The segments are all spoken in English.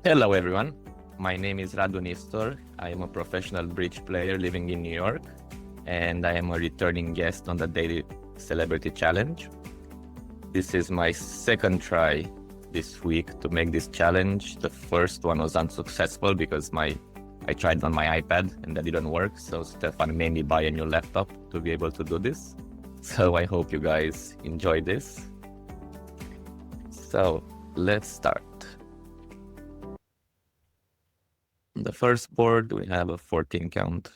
Hello everyone, my name is Radu Nistor. I am a professional bridge player living in New York, and I am a returning guest on the Daily Celebrity Challenge. This is my second try this week to make this challenge. The first one was unsuccessful because I tried on my iPad and that didn't work, so Stefan made me buy a new laptop to be able to do this. So I hope you guys enjoy this. So let's start. On the first board, we have a 14 count.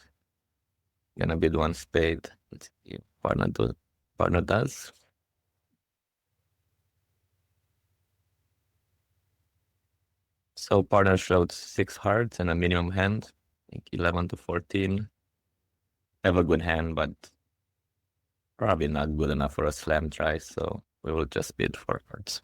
Gonna bid one spade. Let's see if partner does. So partner showed 6 hearts and a minimum hand, I think 11 to 14. Have a good hand, but probably not good enough for a slam try, so we will just bid 4 hearts.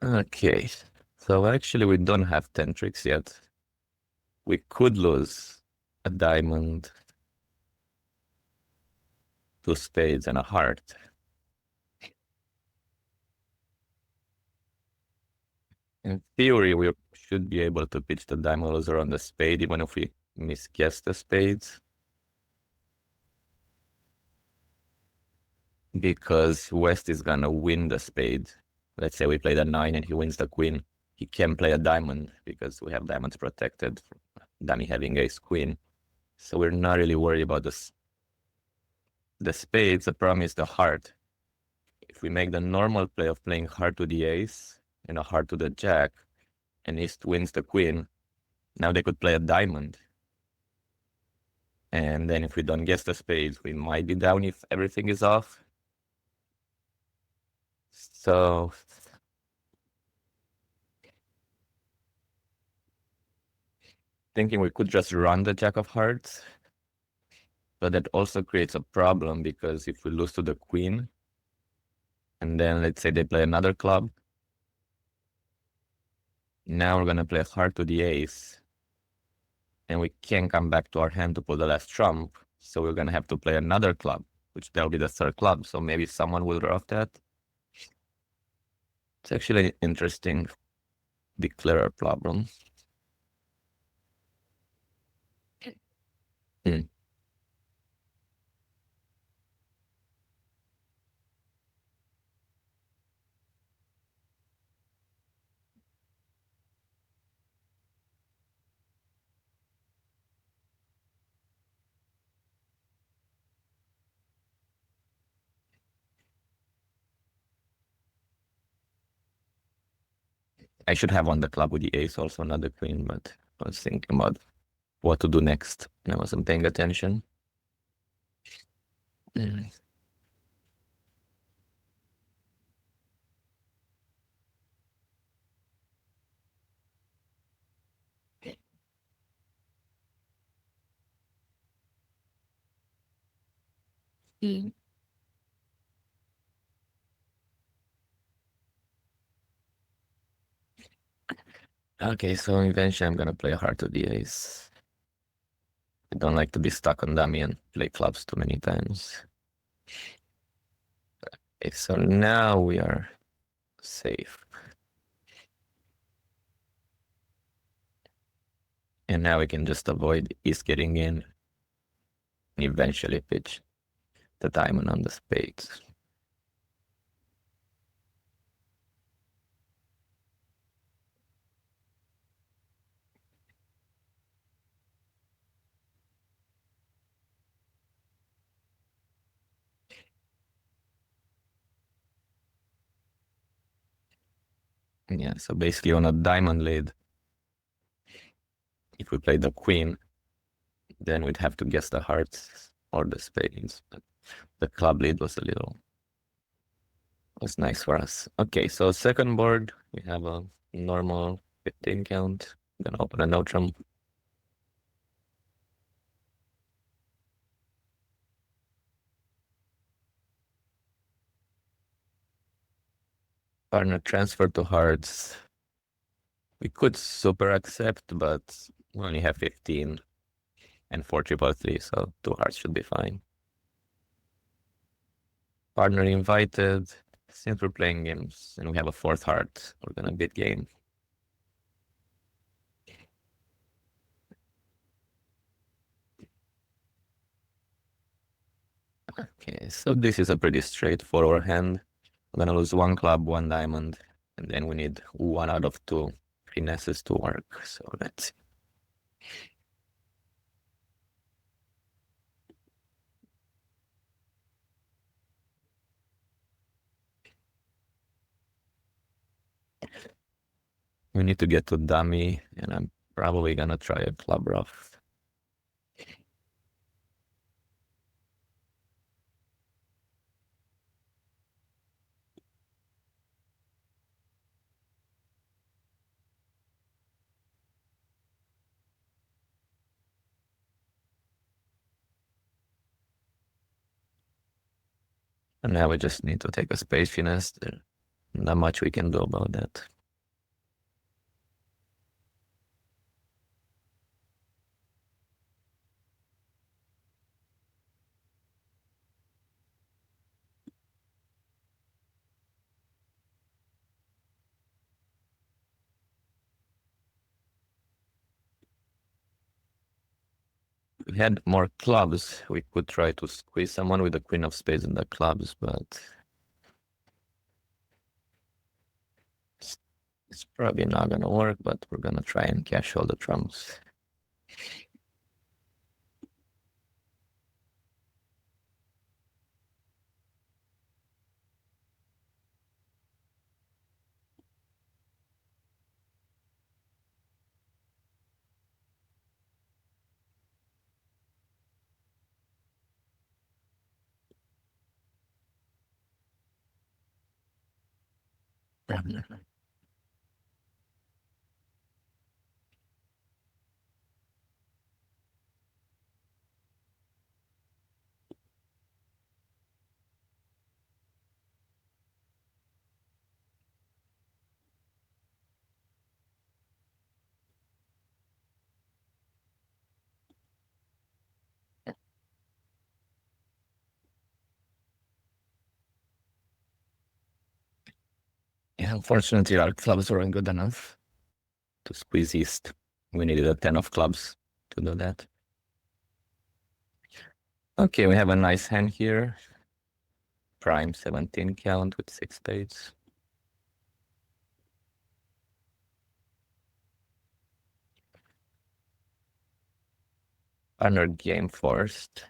Okay, so actually we don't have 10 tricks yet. We could lose a diamond, 2 spades, and a heart. In theory, we should be able to pitch the diamond loser on the spade, even if we misguess the spades. Because West is gonna win the spade. Let's say we play the 9 and he wins the queen. He can play a diamond because we have diamonds protected from dummy having ace queen. So we're not really worried about this. The spades. The problem is the heart. If we make the normal play of playing heart to the ace and a heart to the jack, and East wins the queen, now they could play a diamond. And then if we don't guess the spades, we might be down if everything is off. So thinking we could just run the jack of hearts, but that also creates a problem because if we lose to the queen, and then let's say they play another club, now we're gonna play a heart to the ace, and we can't come back to our hand to pull the last trump, so we're gonna have to play another club, which that'll be the third club, so maybe someone will draw that. It's actually an interesting declarer problem. I should have won the club with the ace also, not the queen, but I was thinking about what to do next, and I wasn't paying attention. Okay, so eventually I'm gonna play heart to the ace. I don't like to be stuck on dummy and play clubs too many times. Okay, so now we are safe. And now we can just avoid East getting in and eventually pitch the diamond on the spades. Yeah, so basically on a diamond lead, if we play the queen, then we'd have to guess the hearts or the spades. But the club lead was nice for us. Okay, so second board, we have a normal 15 count. I'm gonna open a no trump. Partner transfer to hearts. We could super accept, but we only have 15 and 4 triple three, so 2 hearts should be fine. Partner invited. Since we're playing games and we have a 4th heart, we're gonna bid game. Okay, so this is a pretty straightforward hand. I'm gonna lose 1 club, 1 diamond, and then we need 1 out of 2 finesses to work. So let's see. We need to get to dummy, and I'm probably gonna try a club rough. And now we just need to take a space finesse. There's not much we can do about that. If we had more clubs, we could try to squeeze someone with the queen of spades in the clubs, but it's probably not gonna work, but we're gonna try and cash all the trumps. Yeah, unfortunately, our clubs weren't good enough to squeeze east. We needed a 10 of clubs to do that. Okay, we have a nice hand here. Prime 17 count with 6 spades. Partner game forced.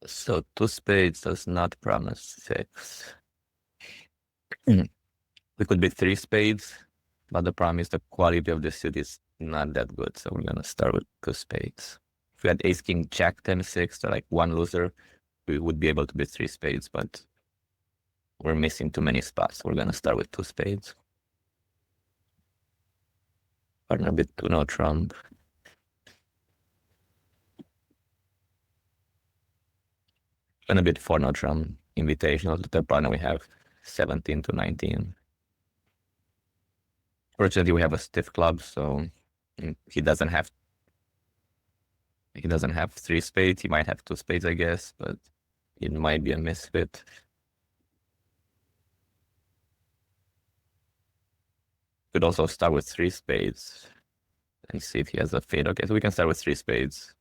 So 2 spades does not promise 6. We could be 3 spades, but the problem is the quality of the suit is not that good. So we're gonna start with 2 spades. If we had ace king jack 10 6, so like 1 loser, we would be able to be 3 spades, but we're missing too many spots. We're gonna start with 2 spades. Partner bit 2 no trump. Gonna bid 4 no trump. Invitational. The partner we have 17 to 19. Fortunately, we have a stiff club, so he doesn't have 3 spades. He might have 2 spades, I guess, but it might be a misfit. Could also start with 3 spades and see if he has a fit. Okay, so we can start with 3 spades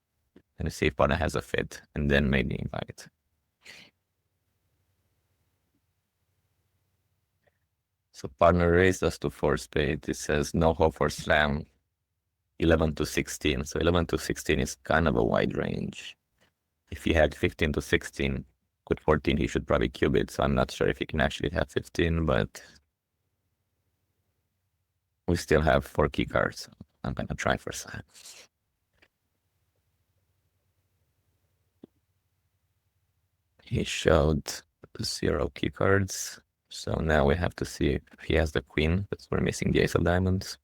and see if partner has a fit, and then maybe invite. So partner raised us to 4 spades. It says no hope for slam. 11 to 16. So 11 to 16 is kind of a wide range. If he had 15 to 16, with 14 he should probably cube it. So I'm not sure if he can actually have 15, but we still have 4 key cards. I'm gonna try for slam. He showed 0 key cards. So now we have to see if he has the queen, because we're missing the ace of diamonds.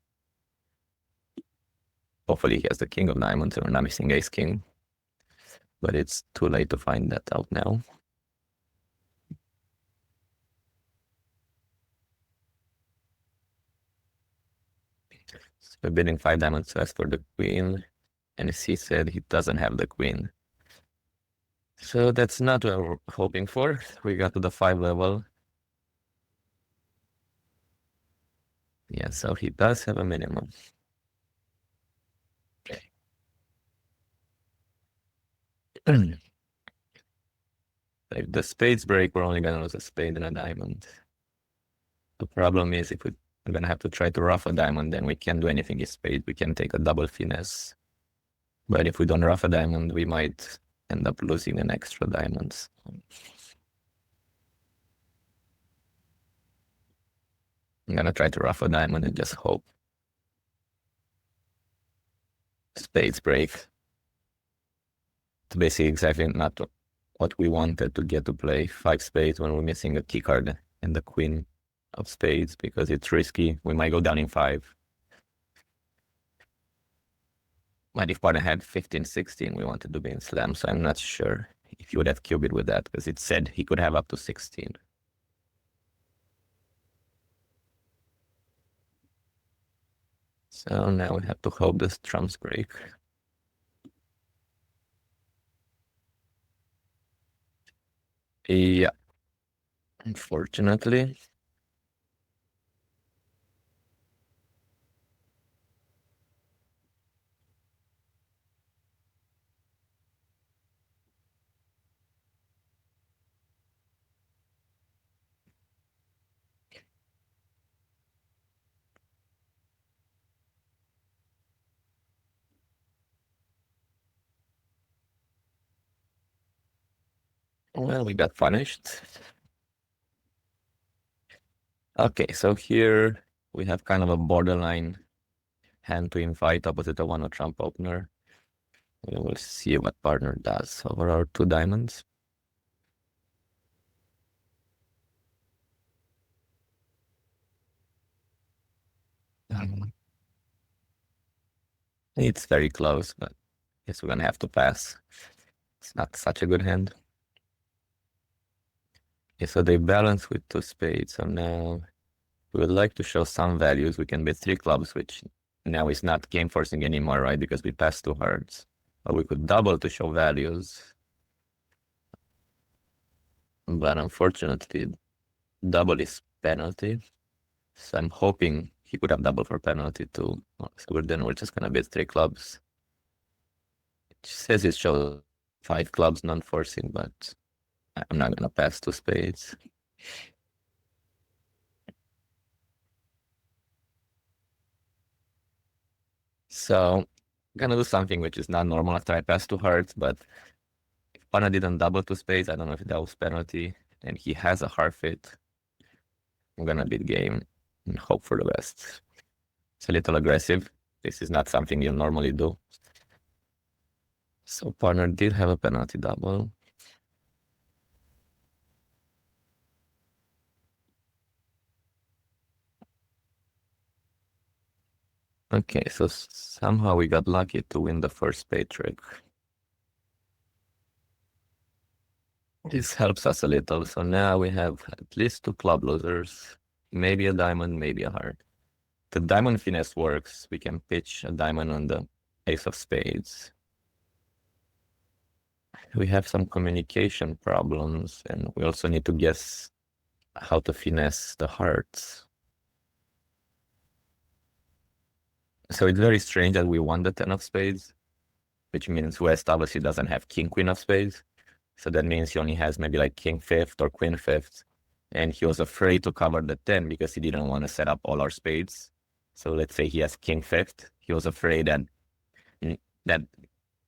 Hopefully he has the king of diamonds and we're not missing ace king. But it's too late to find that out now. So we're bidding 5 diamonds to ask for the queen, and he said he doesn't have the queen. So that's not what we're hoping for. We got to the 5 level. Yeah, so he does have a minimum. If the spades break, we're only gonna lose a spade and a diamond. The problem is if we're gonna have to try to ruff a diamond, then we can't do anything with spade. We can take a double finesse. But if we don't ruff a diamond, we might end up losing an extra diamonds. I'm gonna try to ruff a diamond and just hope spades break. It's basically exactly not what we wanted to get to play 5 spades when we're missing a key card and the queen of spades because it's risky. We might go down in 5. But if partner had 15, 16, we wanted to be in slam, so I'm not sure if you would have cubed with that because it said he could have up to 16. So now we have to hope the trumps break. Yeah, unfortunately. Well, we got punished. Okay, so here we have kind of a borderline hand to invite opposite a 1 trump opener. We will see what partner does over our 2 diamonds. It's very close, but I guess we're gonna have to pass. It's not such a good hand. Okay, so they balance with 2 spades, so now we would like to show some values. We can bet 3 clubs, which now is not game forcing anymore, right? Because we passed 2 hearts. Or we could double to show values. But unfortunately, double is penalty. So I'm hoping he could have double for penalty too. So then we're just gonna bet 3 clubs. It says it shows 5 clubs non-forcing, but I'm not gonna pass 2 spades. So I'm gonna do something which is not normal after I pass 2 hearts, but if Pana didn't double 2 spades, I don't know if that was penalty, and he has a heart fit. I'm gonna beat game and hope for the best. It's a little aggressive. This is not something you normally do. So partner did have a penalty double. Okay, so somehow we got lucky to win the first spade trick. This helps us a little. So now we have at least 2 club losers, maybe a diamond, maybe a heart. The diamond finesse works. We can pitch a diamond on the ace of spades. We have some communication problems, and we also need to guess how to finesse the hearts. So it's very strange that we won the 10 of spades, which means West obviously doesn't have king, queen of spades. So that means he only has maybe like king fifth or queen fifth. And he was afraid to cover the 10 because he didn't want to set up all our spades. So let's say he has king fifth. He was afraid that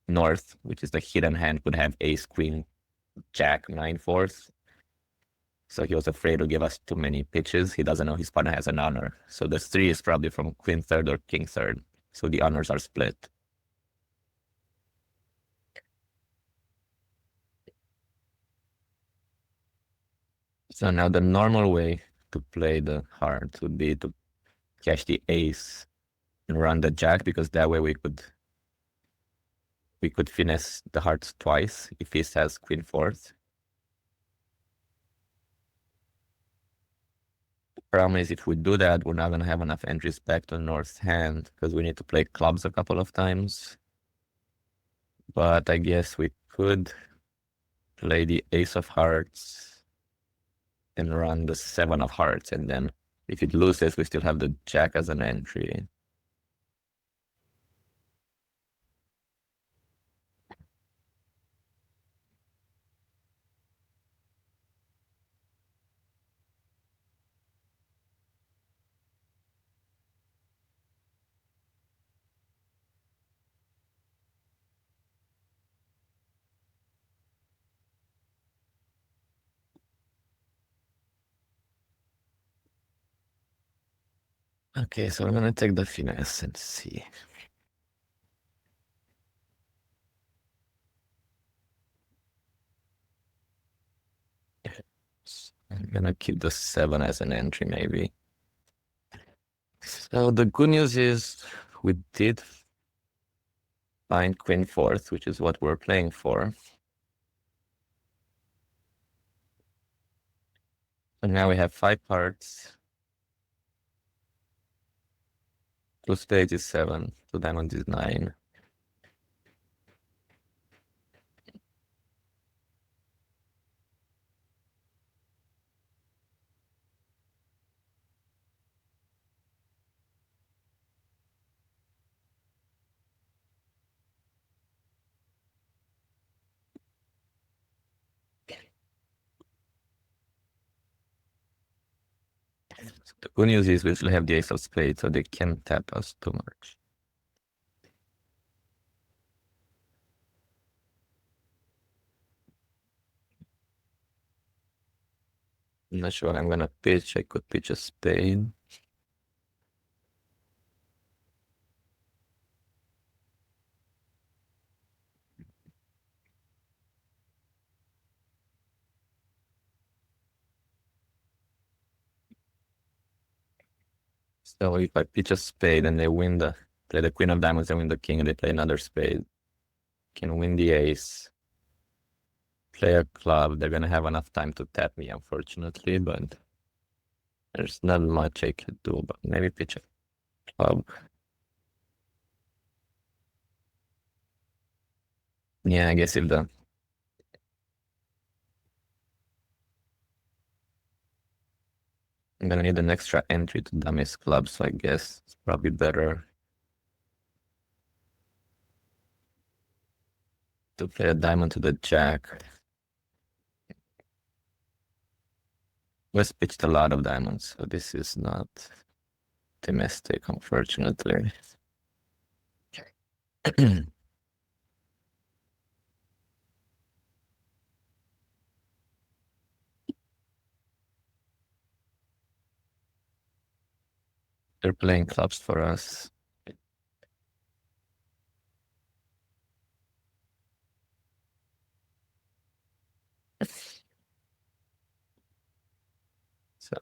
north, which is the hidden hand, would have ace, queen, jack, 9/4. So he was afraid to give us too many pitches. He doesn't know his partner has an honor. So the 3 is probably from queen third or king third. So the honors are split. So now the normal way to play the hearts would be to cash the ace and run the jack, because that way we could finesse the hearts twice if he has queen fourth. Problem is, if we do that, we're not gonna have enough entries back to North's hand because we need to play clubs a couple of times. But I guess we could play the Ace of Hearts and run the 7 of Hearts, and then if it loses, we still have the Jack as an entry. Okay, so we're gonna take the finesse and see. I'm gonna keep the 7 as an entry, maybe. So the good news is we did find Queen fourth, which is what we're playing for. So now we have 5 hearts. 2 spades is 7, 2 diamonds is 9. The good news is we still have the ace of spades, so they can't tap us too much. I'm not sure what I'm gonna pitch. I could pitch a spade. So if I pitch a spade and they play the queen of diamonds, they win the king, and they play another spade, can win the ace, play a club. They're gonna have enough time to tap me, unfortunately, but there's not much I could do. But maybe pitch a club. Yeah, I guess if the I'm gonna need an extra entry to dummies club, so I guess it's probably better to play a diamond to the jack. West pitched a lot of diamonds, so this is not optimistic, unfortunately. They're playing clubs for us. So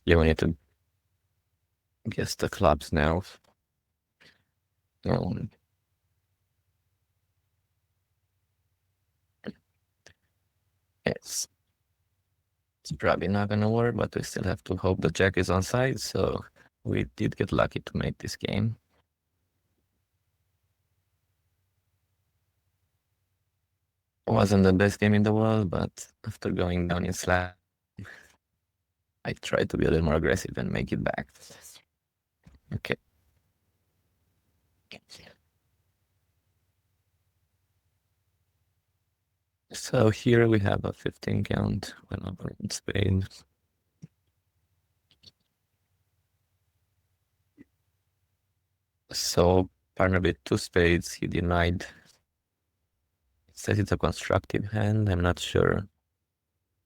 yeah, we need to guess the clubs now. Um, it's probably not gonna work, but we still have to hope the jack is on side. So we did get lucky to make this game. Wasn't the best game in the world, but after going down in slab, I tried to be a little more aggressive and make it back. Okay. So here we have a 15 count when over in Spain. So partner with 2 spades, he denied. It says it's a constructive hand. I'm not sure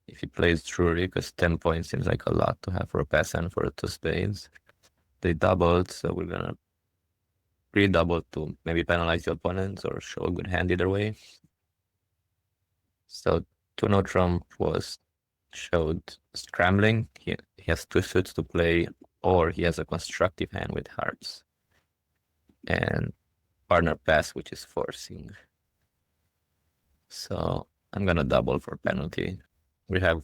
if he plays Drury, because 10 points seems like a lot to have for a pass hand for 2 spades. They doubled, so we're gonna redouble to maybe penalize the opponents or show a good hand either way. So 2-no trump was showed scrambling. He has 2 suits to play, or he has a constructive hand with hearts. And partner pass, which is forcing. So I'm gonna double for penalty. We have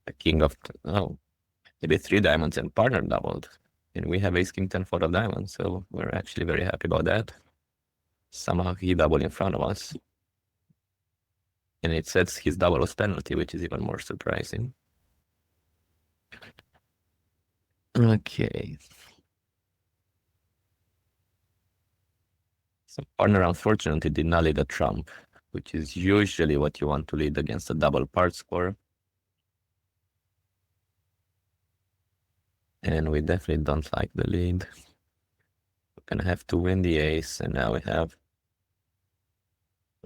a king of, oh, maybe 3 diamonds and partner doubled. And we have ace king 10 4 of diamonds, so we're actually very happy about that. Somehow he doubled in front of us. And it says his double was penalty, which is even more surprising. Okay. So partner unfortunately did not lead a trump, which is usually what you want to lead against a double part score. And we definitely don't like the lead. We're gonna have to win the ace, and now we have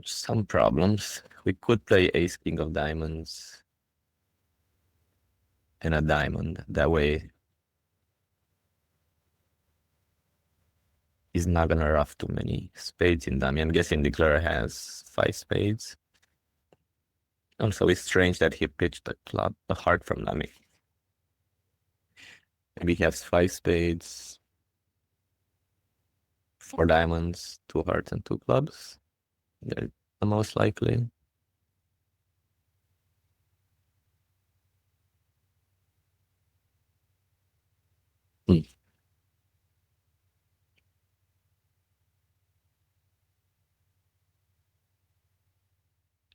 some problems. We could play ace king of diamonds and a diamond. That way he's not gonna rough too many spades in dummy. I'm guessing Declarer has 5 spades. Also, it's strange that he pitched a heart from dummy. Maybe he has 5 spades, 4 diamonds, 2 hearts, and 2 clubs. They're the most likely.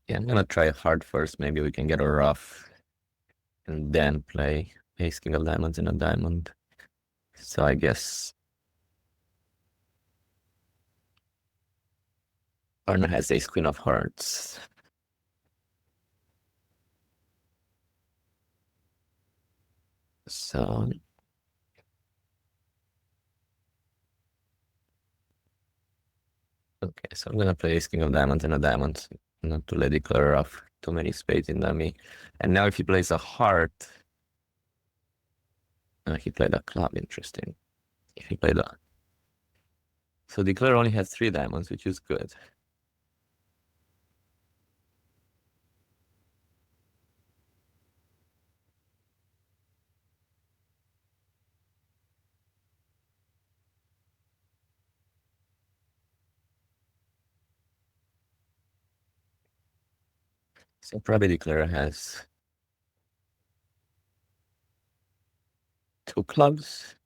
Yeah, I'm gonna try hard first. Maybe we can get a rough and then play ace king of diamonds and a diamond. So I guess partner has ace queen of hearts. So okay, so I'm gonna play ace king of diamonds and a diamond, not to let Declarer off too many spades in dummy. And now if he plays a heart, he played a club. Interesting. If he played a, so Declarer only has 3 diamonds, which is good. So probably Declarer has 2 clubs.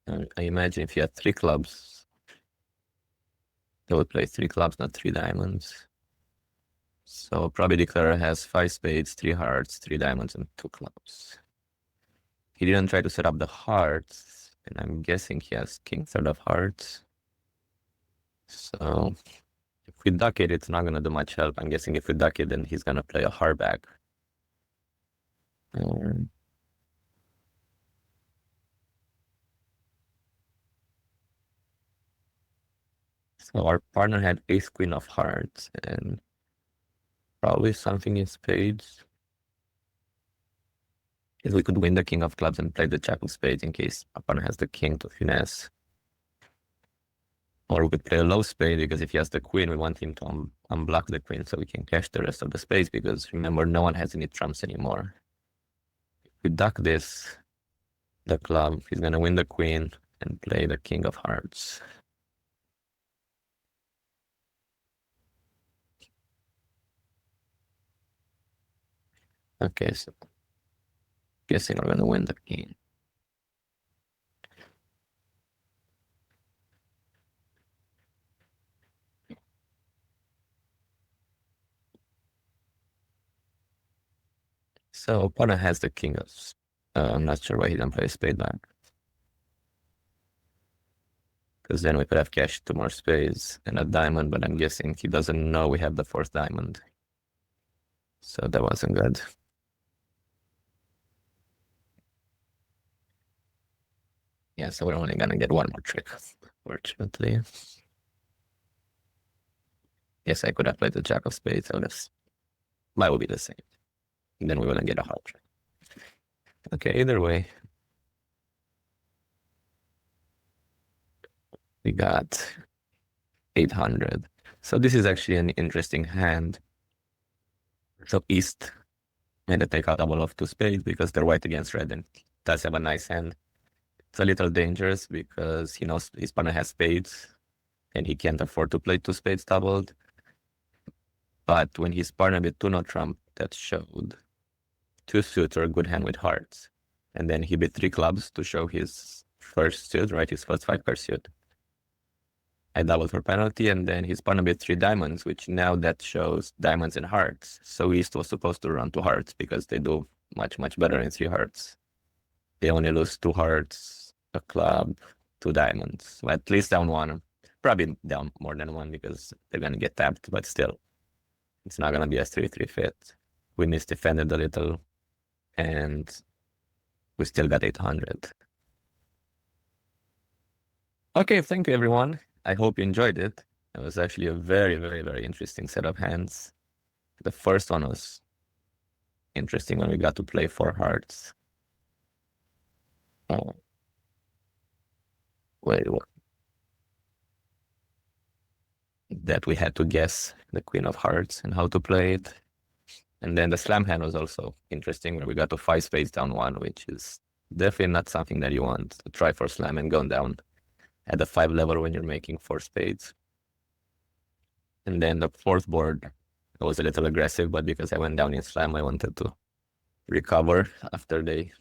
I imagine if he had 3 clubs, they would play 3 clubs, not 3 diamonds. So probably Declarer has 5 spades, 3 hearts, 3 diamonds, and 2 clubs. He didn't try to set up the hearts, and I'm guessing he has king third of hearts. So if we duck it, it's not gonna do much help. I'm guessing if we duck it, then he's gonna play a heart back. So our partner had ace queen of hearts and probably something in spades. Because we could win the king of clubs and play the jack of spades in case our partner has the king to finesse. Or we could play a low spade because if he has the queen, we want him to unblock the queen so we can cash the rest of the spades because remember, no one has any trumps anymore. If we duck this, the club, he's gonna win the queen and play the king of hearts. Okay, so guessing we're gonna win the king. So opponent has the king of. I'm not sure why he didn't play a spade back. Because then we could have cashed 2 more spades and a diamond, but I'm guessing he doesn't know we have the 4th diamond. So that wasn't good. Yeah, so we're only gonna get 1 more trick, fortunately. Yes, I could have played the jack of spades, so this might will be the same. And then we wouldn't get a hard trick. Okay, either way. We got 800. So this is actually an interesting hand. So East made a take out double of 2 spades because they're white against red and does have a nice hand. It's a little dangerous because he knows his partner has spades. and he can't afford to play 2 spades doubled. But when he's partnered with 2 note trump, that showed 2 suits or a good hand with hearts. And then he bet 3 clubs to show his first suit, right? His first 5-card suit. I doubled for penalty, and then he's partnered with 3 diamonds, which now that shows diamonds and hearts. So East was supposed to run 2 hearts because they do much, much better in 3 hearts. They only lose 2 hearts, a club, 2 diamonds. Well, at least down 1. Probably down more than 1 because they're going to get tapped, but still. It's not going to be a 3-3 fit. We misdefended a little, and we still got 800. Okay, thank you, everyone. I hope you enjoyed it. It was actually a very, very, very interesting set of hands. The first one was interesting when we got to play 4 hearts. Wait, what? That we had to guess the queen of hearts and how to play it. And then the slam hand was also interesting, where we got to 5 spades down 1, which is definitely not something that you want to try for slam and going down at the 5 level when you're making 4 spades. And then the 4th board was a little aggressive, but because I went down in slam, I wanted to recover after they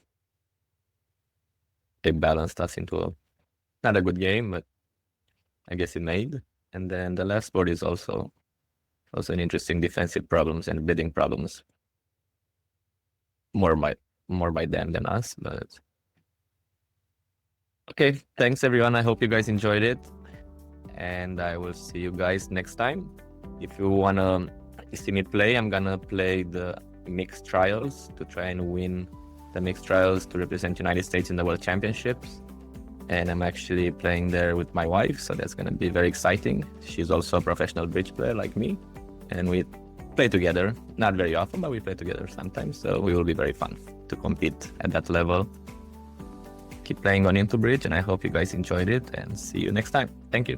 balanced us into not a good game, but I guess it made. And then the last board is also an interesting defensive problems and bidding problems. More by them than us, but okay, thanks everyone. I hope you guys enjoyed it, and I will see you guys next time. If you wanna see me play, I'm gonna play the mixed trials to try and win the mixed trials to represent United States in the World Championships. And I'm actually playing there with my wife, so that's gonna be very exciting. She's also a professional bridge player like me, and we play together, not very often, but we play together sometimes, so it will be very fun to compete at that level. Keep playing on IntoBridge, and I hope you guys enjoyed it, and see you next time. Thank you.